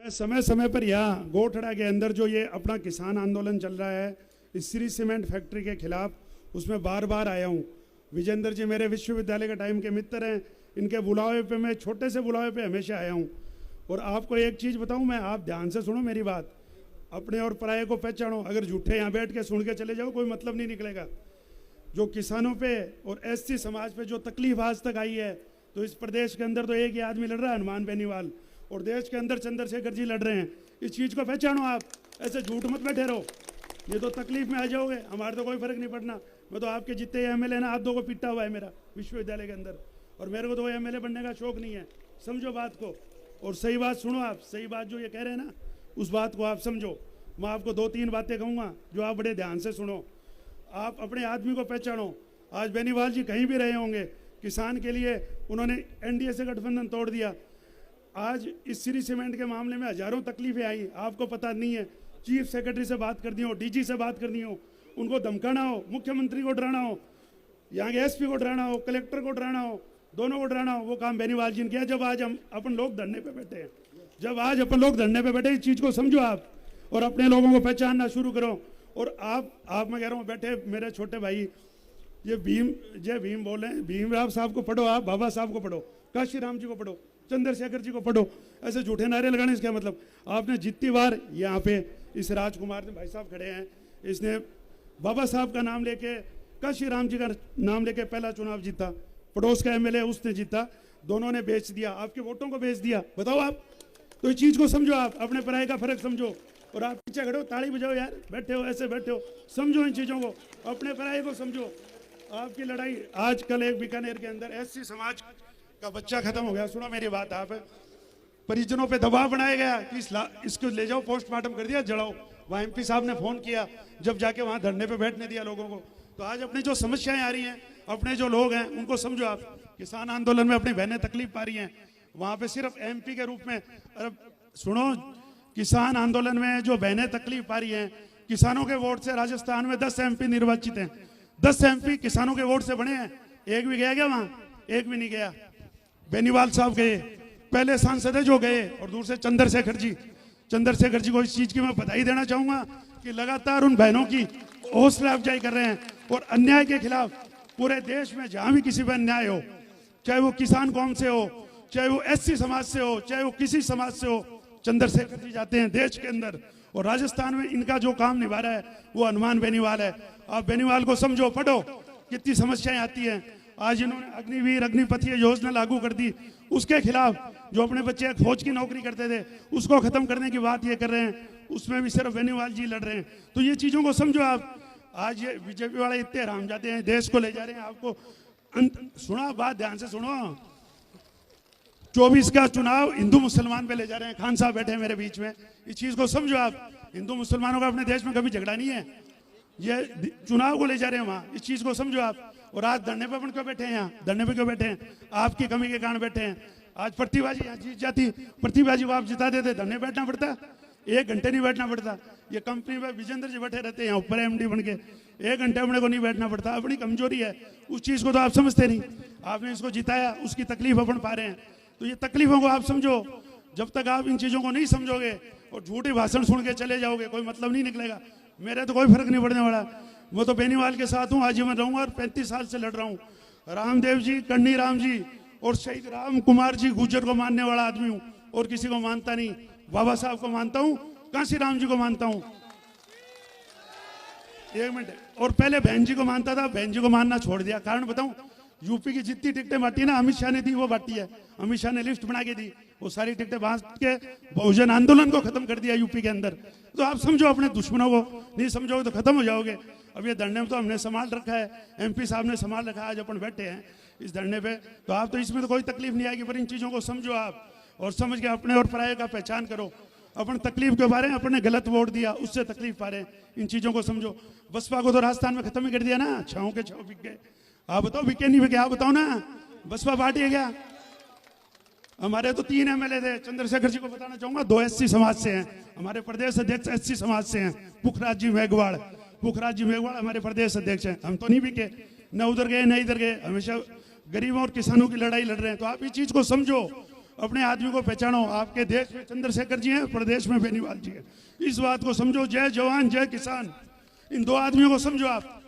समय समय पर यहाँ गोठड़ा के अंदर जो ये अपना किसान आंदोलन चल रहा है इस श्री सीमेंट फैक्ट्री के खिलाफ, उसमें बार बार आया हूँ। विजेंद्र जी मेरे विश्वविद्यालय के टाइम के मित्र हैं, इनके बुलावे पे मैं छोटे से बुलावे पे हमेशा आया हूँ। और आपको एक चीज़ बताऊँ मैं, आप ध्यान से सुनो मेरी बात, अपने और पराये को पहचानो। अगर झूठे यहाँ बैठ के सुन के चले जाओ कोई मतलब नहीं निकलेगा। जो किसानों पे और एससी समाज पे जो तकलीफ आज तक आई है, तो इस प्रदेश के अंदर तो एक ही आदमी लड़ रहा है, हनुमान बेनीवाल, और देश के अंदर चंद्रशेखर जी लड़ रहे हैं। इस चीज़ को पहचानो, आप ऐसे झूठ मत बैठे रहो, ये तो तकलीफ में आ जाओगे। हमारे तो कोई फर्क नहीं पड़ना, मैं तो आपके जितने एमएलए ना, आप दो को पिटा हुआ है मेरा विश्वविद्यालय के अंदर, और मेरे को तो एमएलए बनने का शौक नहीं है। समझो बात को, और सही बात सुनो। आप सही बात जो ये कह रहे हैं ना, उस बात को आप समझो। मैं आपको 2-3 बातें कहूँगा जो आप बड़े ध्यान से सुनो। आप अपने आदमी को पहचानो। आज बेनीवाल जी कहीं भी रहे होंगे, किसान के लिए उन्होंने एनडीए से गठबंधन तोड़ दिया। आज इस श्री सीमेंट के मामले में हजारों तकलीफें आई, आपको पता नहीं है। चीफ सेक्रेटरी से बात करनी हो, डीजी से बात करनी हो, उनको धमकाना हो, मुख्यमंत्री को डराना हो, यहाँ के एसपी को डराना हो, कलेक्टर को डराना हो, दोनों को डराना हो, वो काम बेनीवाल जी ने किया। जब आज हम अपन लोग धरने पे बैठे हैं, जब आज अपन लोग धरने पे बैठे, इस चीज़ को समझो आप और अपने लोगों को पहचानना शुरू करो। और आप मैं कह रहा हूँ बैठे मेरे छोटे भाई, ये जय भीम बोले, भीमराव साहब को पढ़ो, आप बाबा साहब को पढ़ो, काशी राम जी को पढ़ो, चंद्रशेखर जी को पढ़ो। ऐसे झूठे नारे लगाने इसका मतलब, आपने जितनी बार यहाँ पे इस राजकुमार भाई साहब खड़े हैं, इसने बाबा साहब का नाम लेके, काशी राम जी का नाम लेके पहला चुनाव जीता, पड़ोस का एमएलए उसने जीता, दोनों ने बेच दिया, आपके वोटों को बेच दिया। बताओ आप, तो इस चीज़ को समझो, आप अपने पराये का फर्क समझो। और आप पीछे खड़े हो, ताली बजाओ यार, बैठे हो ऐसे बैठे हो, समझो इन चीज़ों को, अपने पराये को समझो। आपकी लड़ाई आज कल एक बीकानेर के अंदर एससी समाज का बच्चा खत्म हो गया। सुनो मेरी बात, आप परिजनों पे दबाव बनाया गया कि इसको ले जाओ, पोस्टमार्टम कर दिया, जलाओ। वहाँ एमपी साहब ने फोन किया, जब जाके वहाँ धरने पे बैठने दिया लोगों को। तो आज अपनी जो समस्याएं आ रही हैं, अपने जो लोग हैं उनको समझो आप। किसान आंदोलन में अपनी बहनें तकलीफ पा रही हैं, वहाँ पे सिर्फ एमपी के रूप में, अरे सुनो, किसान आंदोलन में जो बहनें तकलीफ पा रही हैं, किसानों के वोट से राजस्थान में 10 एमपी निर्वाचित हैं, 10 एमपी किसानों के वोट से बने हैं। एक भी गया क्या वहाँ? एक भी नहीं गया। बेनीवाल साहब गए, पहले सांसद है जो गए, और दूसरे चंद्रशेखर जी को इस चीज की मैं बधाई देना चाहूंगा कि लगातार उन बहनों की हौसला अफजाई कर रहे हैं और अन्याय के खिलाफ पूरे देश में जहां भी किसी पर अन्याय हो, चाहे वो किसान कौम से हो, चाहे वो एससी समाज से हो, चाहे वो किसी समाज से हो, चंद्रशेखर जी जाते हैं देश के अंदर। और राजस्थान में इनका जो काम निभा रहा है वो हनुमान बेनीवाल है। आप बेनीवाल को समझो, पढ़ो, कितनी समस्याएं आती हैं। आज इन्होंने अग्निवीर अग्निपथीय योजना लागू कर दी, उसके खिलाफ जो अपने बच्चे फौज की नौकरी करते थे उसको खत्म करने की बात ये कर रहे हैं, उसमें भी सिर्फ बेनीवाल जी लड़ रहे हैं। तो ये चीजों को समझो आप। आज ये बीजेपी वाले इतने हराम जाते हैं, देश को ले जा रहे हैं। आपको सुना बात, ध्यान से सुनो। 24 का चुनाव हिंदू मुसलमान पे ले जा रहे हैं, खान साहब बैठे हैं मेरे बीच में। इस चीज को समझो आप। हिंदू मुसलमानों का अपने देश में कभी झगड़ा नहीं है, ये चुनाव को ले जा रहे हैं वहाँ। इस चीज को समझो आप। और आज धरने पे अपन क्यों बैठे हैं? यहाँ धरने पे क्यों बैठे हैं? आपकी कमी के कारण बैठे हैं। आज प्रतिभाजी यहाँ जीत जाती, प्रतिभाजी को आप जिता देते, धरने बैठना पड़ता, 1 घंटे नहीं बैठना पड़ता। ये कंपनी में विजेंद्र जी बैठे रहते हैं यहाँ ऊपर एमडी बन के, 1 घंटे अपने को नहीं बैठना पड़ता। अपनी कमजोरी है, उस चीज को तो आप समझते नहीं। आपने इसको जिताया, उसकी तकलीफ अपन पा रहे हैं। तो ये तकलीफों को आप समझो। जब तक आप इन चीजों को नहीं समझोगे और झूठे भाषण सुन के चले जाओगे, कोई मतलब नहीं निकलेगा। मेरे तो कोई फर्क नहीं पड़ने वाला। मैं तो बेनीवाल के साथ हूँ, आजीवन रहूंगा और 35 साल से लड़ रहा हूँ। रामदेव जी, कन्नी राम जी और शहीद राम कुमार जी गुर्जर को मानने वाला आदमी हूँ, और किसी को मानता नहीं। बाबा साहब को मानता हूँ, काशी राम जी को मानता हूँ। 1 मिनट। और पहले बहन जी को मानता था, बहन जी को मानना छोड़ दिया। कारण बताऊं, यूपी की जितनी टिकटें बांटी है ना, अमित शाह ने दी, वो बांटी है। अमित शाह ने लिस्ट बना के दी, वो सारी टिकटें बांट के बहुजन आंदोलन को खत्म कर दिया यूपी के अंदर। तो आप समझो अपने दुश्मनों को, नहीं समझोगे तो खत्म हो जाओगे। अब ये धरने में तो हमने संभाल रखा है, एमपी साहब ने संभाल रखा है, आज अपन बैठे हैं इस धरने पे। तो आप तो इसमें तो कोई तकलीफ नहीं आएगी, पर इन चीज़ों को समझो आप और समझ के अपने और पराये का पहचान करो। अपन तकलीफ के बारे में, अपने गलत वोट दिया उससे तकलीफ पा रहे हैं, इन चीज़ों को समझो। बसपा को तो राजस्थान में खत्म ही कर दिया ना, छाओं के छाओ बिक गए। आप बताओ बिके नहीं बिके? आप बताओ ना, बसपा पार्टी है क्या? हमारे तो 3 एमएलए थे। चंद्रशेखर जी को बताना चाहूंगा, 2 एससी समाज से हैं। हमारे प्रदेश अध्यक्ष एससी समाज से हैं, पुखराज जी मेघवाड़ हमारे प्रदेश अध्यक्ष हैं। हम तो नहीं बिके, न उधर गए न इधर गए, हमेशा गरीबों और किसानों की लड़ाई लड़ रहे हैं। तो आप इस चीज को समझो। अपने आदमी को पहचानो। आपके देश में चंद्रशेखर जी हैं, प्रदेश में बेनीवाल जी हैं। इस बात को समझो। जय जवान जय किसान, इन दो आदमियों को समझो आप।